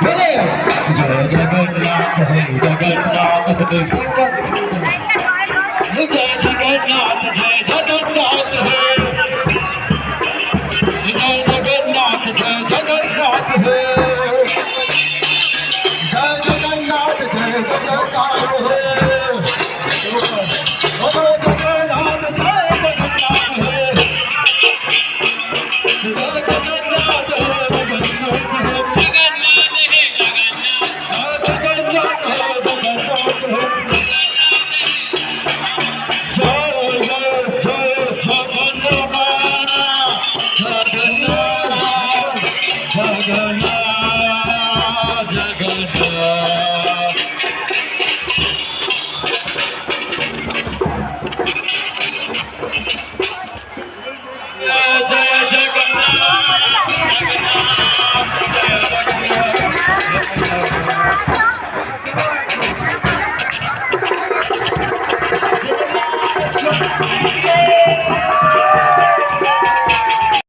जय जगन्नाथ है जगन्नाथ है जय जगन्नाथ जय जगन्नाथ है जय जगन्नाथ जय जगन्नाथ है जय जगन्नाथ जय जगन्नाथ है Yeah.